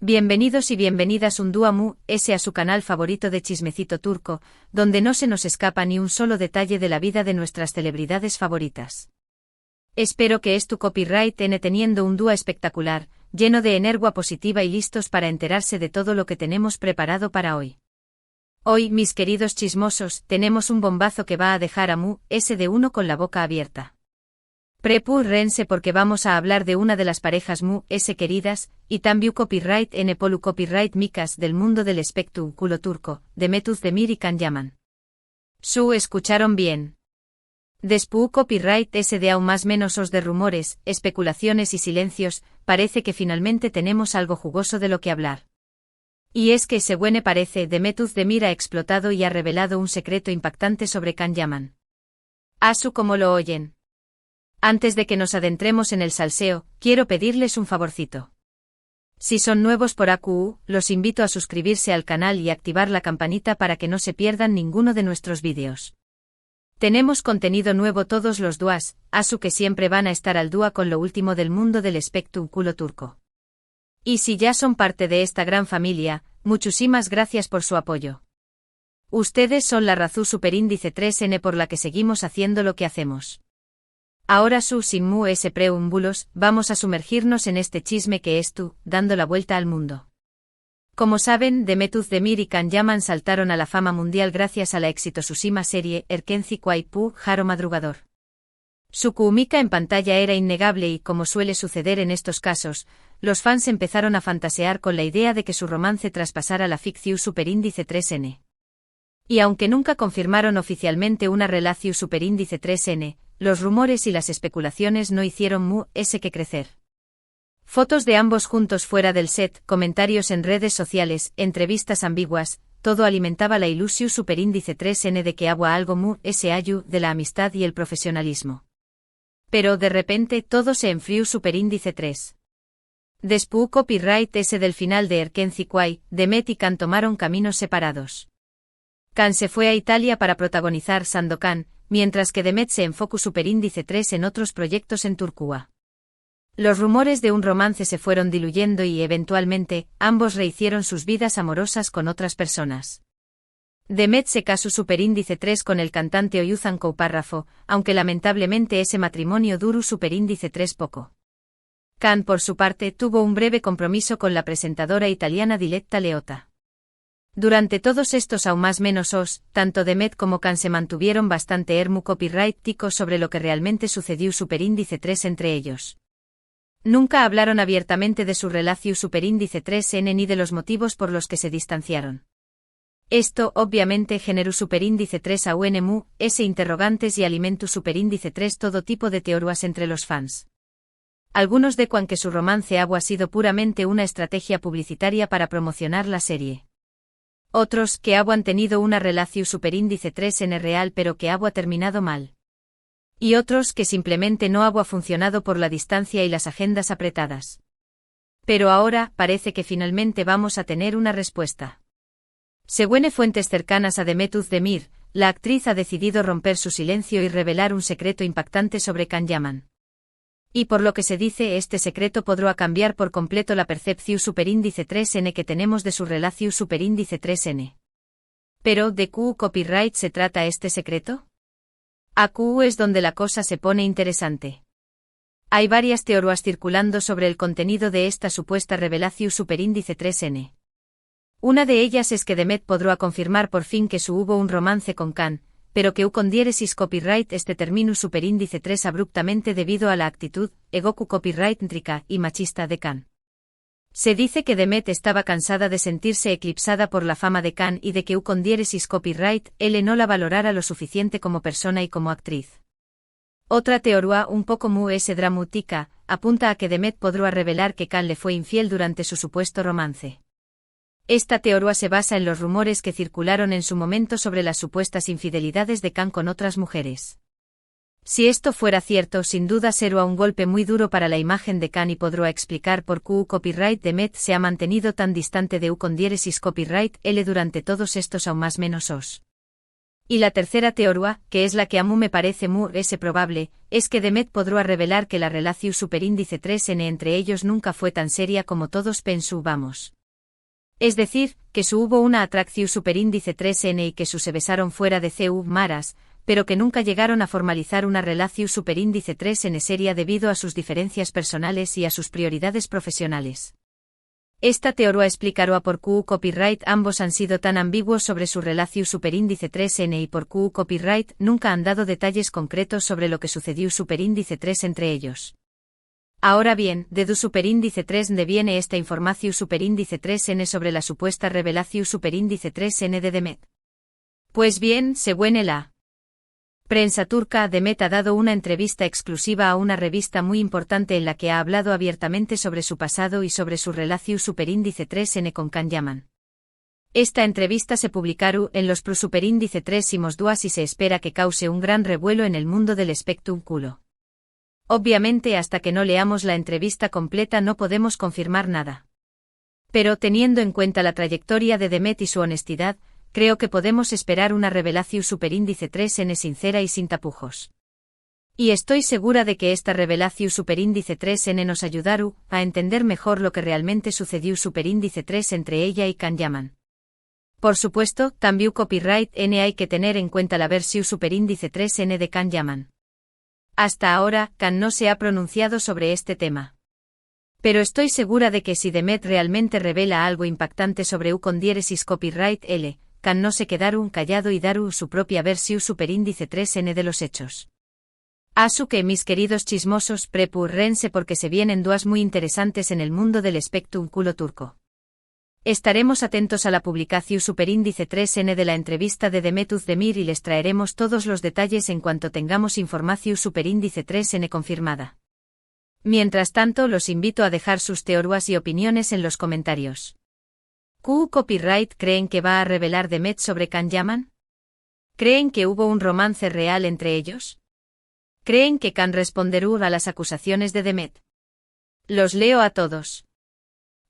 Bienvenidos y bienvenidas un día más a su canal favorito de Chismecito Turco, donde no se nos escapa ni un solo detalle de la vida de nuestras celebridades favoritas. Espero que tu copyright teniendo un día espectacular, lleno de energía positiva y listos para enterarse de todo lo que tenemos preparado para hoy. Hoy, mis queridos chismosos, tenemos un bombazo que va a dejar a de uno con la boca abierta. Prepúrense porque vamos a hablar de una de las parejas queridas, y también copyright polu copyright micas del mundo del espectáculo turco, Demet Özdemir y Can Yaman. Escucharon bien. Después copyright de aún más menos os de rumores, especulaciones y silencios, parece que finalmente tenemos algo jugoso de lo que hablar. Y es que según parece Demet Özdemir ha explotado y ha revelado un secreto impactante sobre Can Yaman. Como lo oyen. Antes de que nos adentremos en el salseo, quiero pedirles un favorcito. Si son nuevos por AQU, los invito a suscribirse al canal y activar la campanita para que no se pierdan ninguno de nuestros vídeos. Tenemos contenido nuevo todos los días, que siempre van a estar al día con lo último del mundo del espectáculo turco. Y si ya son parte de esta gran familia, muchísimas gracias por su apoyo. Ustedes son la razón superíndice 3N por la que seguimos haciendo lo que hacemos. Ahora sin preámbulos, vamos a sumergirnos en este chisme que dando la vuelta al mundo. Como saben, Demet Özdemir y Can Yaman saltaron a la fama mundial gracias a la exitosísima serie Erkenci Quaypu Jaro Madrugador. Su química en pantalla era innegable y, como suele suceder en estos casos, los fans empezaron a fantasear con la idea de que su romance traspasara la ficción superíndice 3N. Y aunque nunca confirmaron oficialmente una relación superíndice 3N, los rumores y las especulaciones no hicieron que crecer. Fotos de ambos juntos fuera del set, comentarios en redes sociales, entrevistas ambiguas, todo alimentaba la ilusión superíndice 3N de que había algo de la amistad y el profesionalismo. Pero de repente todo se enfrió superíndice 3. Después copyright del final de Erkenci Quay, Demet y Can tomaron caminos separados. Can se fue a Italia para protagonizar Sandokan, mientras que Demet se enfocó superíndice 3 en otros proyectos en Turquía. Los rumores de un romance se fueron diluyendo y eventualmente, ambos rehicieron sus vidas amorosas con otras personas. Demet se casó superíndice 3 con el cantante Oyuzhan Koupárrafo, aunque lamentablemente ese matrimonio duró superíndice 3 poco. Can, por su parte, tuvo un breve compromiso con la presentadora italiana Diletta Leotta. Durante todos estos aún más menos tanto Demet como Can se mantuvieron bastante copyrighticos sobre lo que realmente sucedió superíndice 3 entre ellos. Nunca hablaron abiertamente de su relación superíndice 3N ni de los motivos por los que se distanciaron. Esto, obviamente, generó superíndice 3 a interrogantes y alimentó superíndice 3 todo tipo de teorías entre los fans. Algunos decuan que su romance ha sido puramente una estrategia publicitaria para promocionar la serie. Otros, que han tenido una relación superíndice 3N real pero que ha terminado mal. Y otros, que simplemente no ha funcionado por la distancia y las agendas apretadas. Pero ahora, parece que finalmente vamos a tener una respuesta. Según fuentes cercanas a Demet Özdemir, la actriz ha decidido romper su silencio y revelar un secreto impactante sobre Can Yaman. Y por lo que se dice, este secreto podrá cambiar por completo la percepción superíndice 3N que tenemos de su relación superíndice 3N. Pero, ¿de qué copyright se trata este secreto? AQU es donde la cosa se pone interesante. Hay varias teorías circulando sobre el contenido de esta supuesta revelación superíndice 3N. Una de ellas es que Demet podrá confirmar por fin que hubo un romance con Can, pero que con diéresis copyright terminus superíndice 3 abruptamente debido a la actitud, egoku copyright intrica y machista de Can. Se dice que Demet estaba cansada de sentirse eclipsada por la fama de Can y de que con diéresis copyright él no la valorara lo suficiente como persona y como actriz. Otra teoría un poco dramática, apunta a que Demet podrá revelar que Can le fue infiel durante su supuesto romance. Esta teoría se basa en los rumores que circularon en su momento sobre las supuestas infidelidades de Can con otras mujeres. Si esto fuera cierto, sin duda será un golpe muy duro para la imagen de Can y podrá explicar por qué copyright Demet se ha mantenido tan distante de con diéresis copyright L durante todos estos aún más menos Y la tercera teoría, que es la que a mí me parece muy probable, es que Demet podrá revelar que la relación superíndice 3n entre ellos nunca fue tan seria como todos pensábamos. Es decir, que hubo una atracción superíndice 3n y que se besaron fuera de CU maras, pero que nunca llegaron a formalizar una relación superíndice 3n seria debido a sus diferencias personales y a sus prioridades profesionales. Esta teoría explicará por qué copyright ambos han sido tan ambiguos sobre su relación superíndice 3n y por qué copyright nunca han dado detalles concretos sobre lo que sucedió superíndice 3 entre ellos. Ahora bien, de du superíndice 3n viene esta información superíndice 3n sobre la supuesta revelación superíndice 3n de Demet. Pues bien, según la prensa turca, Demet ha dado una entrevista exclusiva a una revista muy importante en la que ha hablado abiertamente sobre su pasado y sobre su relación superíndice 3n con Can Yaman. Esta entrevista se publicará en los Pro superíndice 3 2 y se espera que cause un gran revuelo en el mundo del espectáculo. Obviamente hasta que no leamos la entrevista completa no podemos confirmar nada. Pero teniendo en cuenta la trayectoria de Demet y su honestidad, creo que podemos esperar una revelación superíndice 3n sincera y sin tapujos. Y estoy segura de que esta revelación superíndice 3n nos ayudará a entender mejor lo que realmente sucedió superíndice 3 entre ella y Can Yaman. Por supuesto, también copyright n hay que tener en cuenta la versión superíndice 3n de Can Yaman. Hasta ahora, Can no se ha pronunciado sobre este tema. Pero estoy segura de que si Demet realmente revela algo impactante sobre con diéresis copyright L, Can no se quedaron callado y daru su propia versión superíndice 3n de los hechos. Asu que mis queridos chismosos prepurrense porque se vienen duas muy interesantes en el mundo del espectáculo turco. Estaremos atentos a la publicación superíndice 3n de la entrevista de Demet Özdemir y les traeremos todos los detalles en cuanto tengamos información superíndice 3n confirmada. Mientras tanto, los invito a dejar sus teorías y opiniones en los comentarios. ¿Q copyright creen que va a revelar Demet sobre Can Yaman? ¿Creen que hubo un romance real entre ellos? ¿Creen que Can responderá a las acusaciones de Demet? Los leo a todos.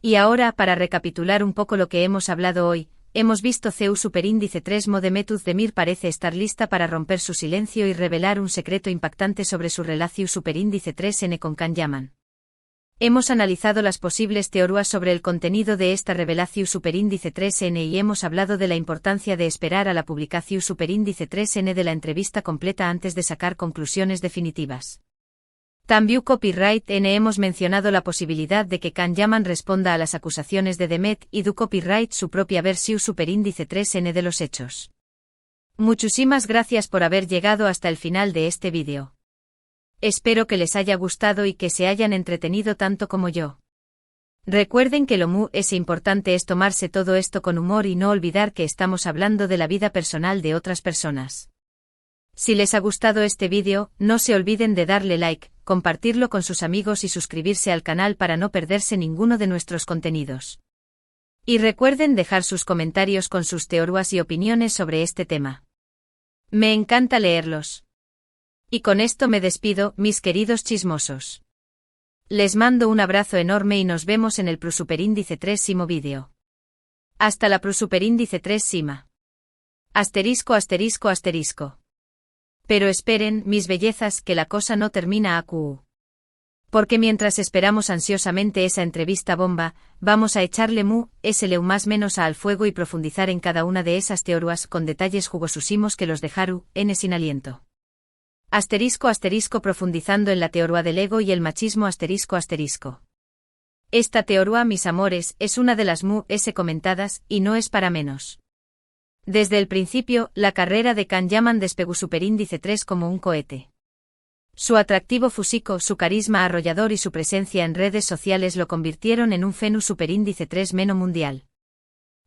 Y ahora, para recapitular un poco lo que hemos hablado hoy, hemos visto CU superíndice 3 Demet Özdemir parece estar lista para romper su silencio y revelar un secreto impactante sobre su relación superíndice 3n con Can Yaman. Hemos analizado las posibles teorías sobre el contenido de esta revelación superíndice 3n y hemos hablado de la importancia de esperar a la publicación superíndice 3n de la entrevista completa antes de sacar conclusiones definitivas. También copyright n hemos mencionado la posibilidad de que Can Yaman responda a las acusaciones de Demet y du copyright su propia versión superíndice 3n de los hechos. Muchísimas gracias por haber llegado hasta el final de este vídeo. Espero que les haya gustado y que se hayan entretenido tanto como yo. Recuerden que lo muy importante es tomarse todo esto con humor y no olvidar que estamos hablando de la vida personal de otras personas. Si les ha gustado este vídeo, no se olviden de darle like, compartirlo con sus amigos y suscribirse al canal para no perderse ninguno de nuestros contenidos. Y recuerden dejar sus comentarios con sus teorías y opiniones sobre este tema. Me encanta leerlos. Y con esto me despido, mis queridos chismosos. Les mando un abrazo enorme y nos vemos en el Pro superíndice 3 vídeo. Hasta la Pro superíndice 3 Asterisco asterisco asterisco. Pero esperen, mis bellezas, que la cosa no termina acu. Porque mientras esperamos ansiosamente esa entrevista bomba, vamos a echarle más menos al fuego y profundizar en cada una de esas teorías con detalles jugosusimos que los dejaru, sin aliento. Asterisco asterisco profundizando en la teoría del ego y el machismo asterisco asterisco. Esta teoría, mis amores, es una de las comentadas, y no es para menos. Desde el principio, la carrera de Can Yaman despegó superíndice 3 como un cohete. Su atractivo físico, su carisma arrollador y su presencia en redes sociales lo convirtieron en un fenómeno superíndice 3 mundial.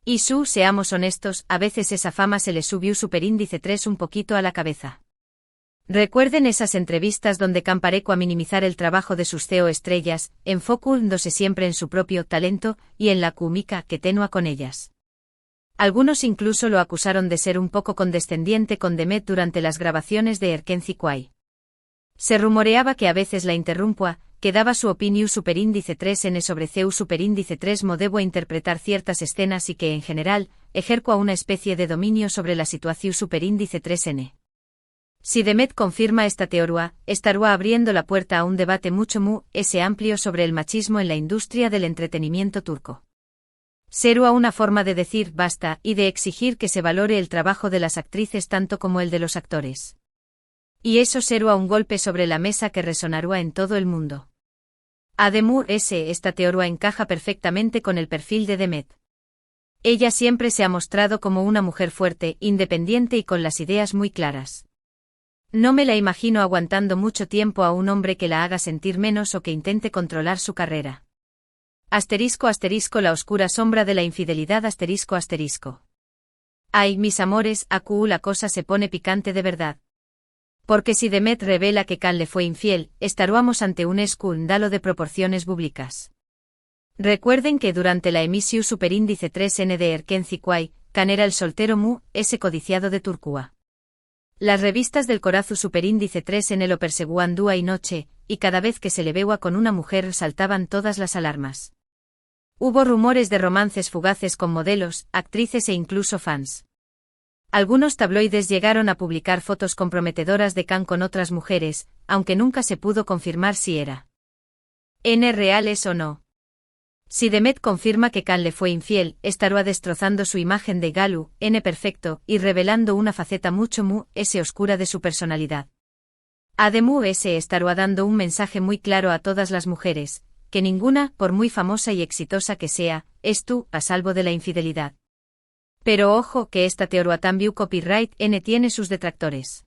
Y seamos honestos, a veces esa fama se le subió superíndice 3 un poquito a la cabeza. Recuerden esas entrevistas donde Can parecó a minimizar el trabajo de sus CEO estrellas, enfocándose siempre en su propio talento y en la química que tenía con ellas. Algunos incluso lo acusaron de ser un poco condescendiente con Demet durante las grabaciones de Erkenci Quay. Se rumoreaba que a veces la interrumpía, que daba su opinión superíndice 3n sobre CU superíndice 3 debo interpretar ciertas escenas y que en general, ejercua una especie de dominio sobre la situación superíndice 3N. Si Demet confirma esta teoría, estará abriendo la puerta a un debate mucho amplio sobre el machismo en la industria del entretenimiento turco. Será una forma de decir basta y de exigir que se valore el trabajo de las actrices tanto como el de los actores. Y eso será un golpe sobre la mesa que resonará en todo el mundo. Además, esta teoría encaja perfectamente con el perfil de Demet. Ella siempre se ha mostrado como una mujer fuerte, independiente y con las ideas muy claras. No me la imagino aguantando mucho tiempo a un hombre que la haga sentir menos o que intente controlar su carrera. *** La oscura sombra de la infidelidad ***. Ay, mis amores, la cosa se pone picante de verdad. Porque si Demet revela que Can le fue infiel, estaríamos ante un escándalo de proporciones bíblicas. Recuerden que durante la emisión superíndice 3N de Erkenci-Kuay, Can era el soltero codiciado de Turquía. Las revistas del Corazu superíndice 3N lo perseguían día y noche, y cada vez que se le veía con una mujer saltaban todas las alarmas. Hubo rumores de romances fugaces con modelos, actrices e incluso fans. Algunos tabloides llegaron a publicar fotos comprometedoras de Can con otras mujeres, aunque nunca se pudo confirmar si era reales o no. Si Demet confirma que Can le fue infiel, estará destrozando su imagen de Galu, perfecto, y revelando una faceta mucho oscura de su personalidad. Además, estará dando un mensaje muy claro a todas las mujeres, que ninguna, por muy famosa y exitosa que sea, es a salvo de la infidelidad. Pero ojo que esta teoría también copyright tiene sus detractores.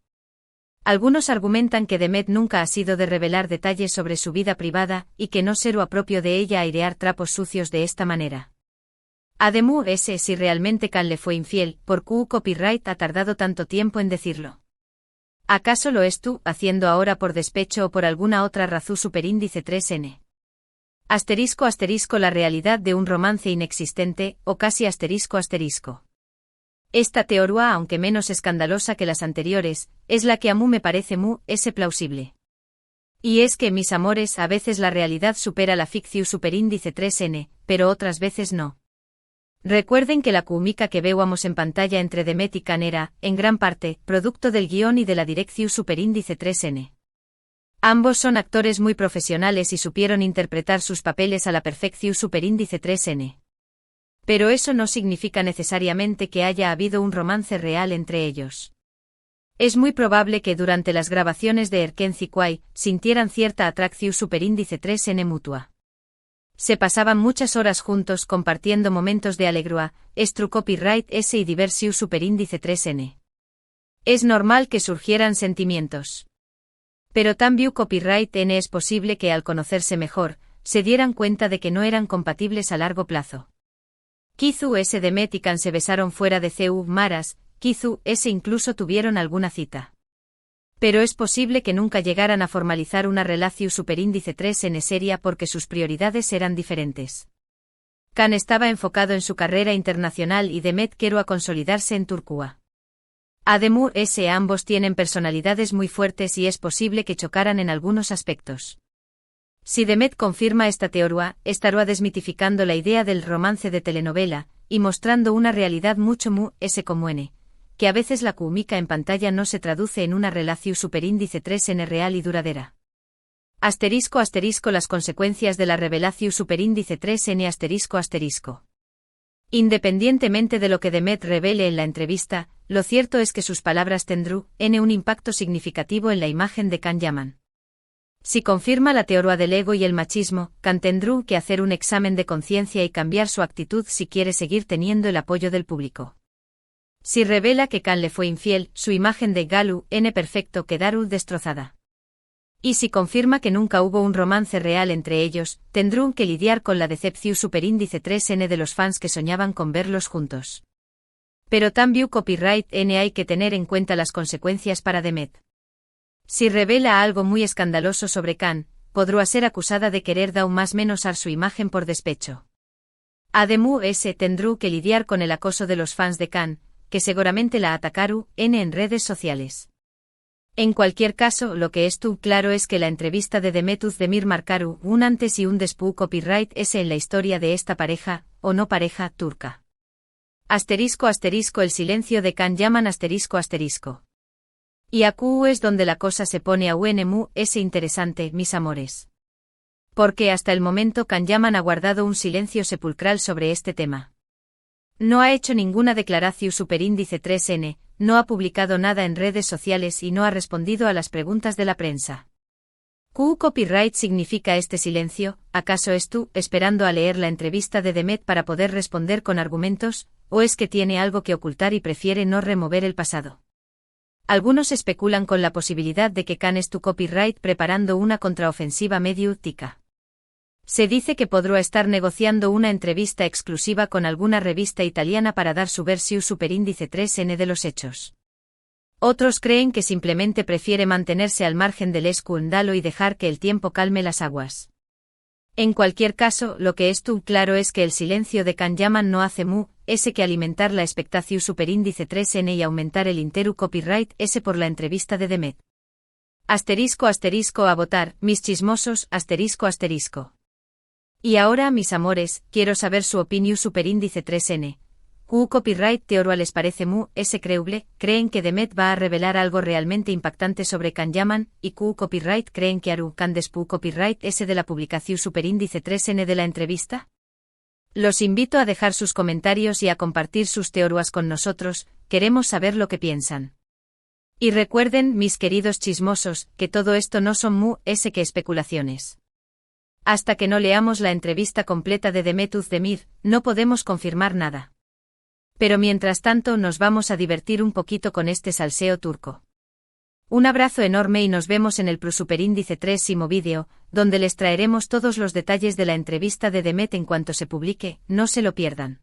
Algunos argumentan que Demet nunca ha sido de revelar detalles sobre su vida privada y que no será propio de ella airear trapos sucios de esta manera. Además, si realmente Can le fue infiel, ¿por qué copyright ha tardado tanto tiempo en decirlo? ¿Acaso lo es haciendo ahora por despecho o por alguna otra razón superíndice 3N? *** La realidad de un romance inexistente, o casi ***. Esta teoría, aunque menos escandalosa que las anteriores, es la que a mí me parece plausible. Y es que, mis amores, a veces la realidad supera la ficción superíndice 3N, pero otras veces no. Recuerden que la química que veíamos en pantalla entre Demet y Can era, en gran parte, producto del guión y de la dirección superíndice 3N. Ambos son actores muy profesionales y supieron interpretar sus papeles a la perfección superíndice 3N. Pero eso no significa necesariamente que haya habido un romance real entre ellos. Es muy probable que durante las grabaciones de Erkenci-Kuay sintieran cierta atracción superíndice 3N mutua. Se pasaban muchas horas juntos compartiendo momentos de alegría, copyright y diversión superíndice 3N. Es normal que surgieran sentimientos. Pero también copyright es posible que al conocerse mejor, se dieran cuenta de que no eran compatibles a largo plazo. Kizu Demet y Can se besaron fuera de CU Maras, Kizu incluso tuvieron alguna cita. Pero es posible que nunca llegaran a formalizar una relación superíndice 3N seria porque sus prioridades eran diferentes. Can estaba enfocado en su carrera internacional y Demet quería consolidarse en Turquía. Además, ambos tienen personalidades muy fuertes y es posible que chocaran en algunos aspectos. Si Demet confirma esta teoría, estará desmitificando la idea del romance de telenovela, y mostrando una realidad mucho común, que a veces la química en pantalla no se traduce en una relación superíndice 3N real y duradera. *** Las consecuencias de la revelación superíndice 3N ***. Independientemente de lo que Demet revele en la entrevista, lo cierto es que sus palabras tendrán un impacto significativo en la imagen de Can Yaman. Si confirma la teoría del ego y el machismo, Can tendrá que hacer un examen de conciencia y cambiar su actitud si quiere seguir teniendo el apoyo del público. Si revela que Can le fue infiel, su imagen de Galu perfecto quedará destrozada. Y si confirma que nunca hubo un romance real entre ellos, tendrán que lidiar con la decepción superíndice 3N de los fans que soñaban con verlos juntos. Pero también copyright hay que tener en cuenta las consecuencias para Demet. Si revela algo muy escandaloso sobre Can, podrá ser acusada de querer dar más menos a su imagen por despecho. Además, tendrá que lidiar con el acoso de los fans de Can, que seguramente la atacaron en redes sociales. En cualquier caso, lo que es claro es que la entrevista de Demet Özdemir marcaron un antes y un después copyright en la historia de esta pareja, o no pareja, turca. Asterisco asterisco el silencio de Can Yaman asterisco asterisco. Y aquí es donde la cosa se pone aún muy interesante, mis amores. Porque hasta el momento Can Yaman ha guardado un silencio sepulcral sobre este tema. No ha hecho ninguna declaración superíndice 3N, no ha publicado nada en redes sociales y no ha respondido a las preguntas de la prensa. ¿Qué copyright significa este silencio? ¿Acaso es tú esperando a leer la entrevista de Demet para poder responder con argumentos, o es que tiene algo que ocultar y prefiere no remover el pasado? Algunos especulan con la posibilidad de que Can es tu copyright preparando una contraofensiva mediática. Se dice que podrá estar negociando una entrevista exclusiva con alguna revista italiana para dar su versión superíndice 3N de los hechos. Otros creen que simplemente prefiere mantenerse al margen del escándalo y dejar que el tiempo calme las aguas. En cualquier caso, lo que es tú claro es que el silencio de Can Yaman no hace ese que alimentar la expectación superíndice 3N y aumentar el interu copyright ese por la entrevista de Demet. Asterisco asterisco a votar, mis chismosos, asterisco asterisco. Y ahora, mis amores, quiero saber su opinión superíndice 3N. ¿Qué copyright teoría les parece creíble? ¿Creen que Demet va a revelar algo realmente impactante sobre Can Yaman? ¿Y qué copyright creen que hará Can despu copyright ese de la publicación superíndice 3N de la entrevista? Los invito a dejar sus comentarios y a compartir sus teorías con nosotros, queremos saber lo que piensan. Y recuerden, mis queridos chismosos, que todo esto no son que especulaciones. Hasta que no leamos la entrevista completa de Demet Özdemir, no podemos confirmar nada. Pero mientras tanto nos vamos a divertir un poquito con este salseo turco. Un abrazo enorme y nos vemos en el Superíndice 3 vídeo, donde les traeremos todos los detalles de la entrevista de Demet en cuanto se publique, no se lo pierdan.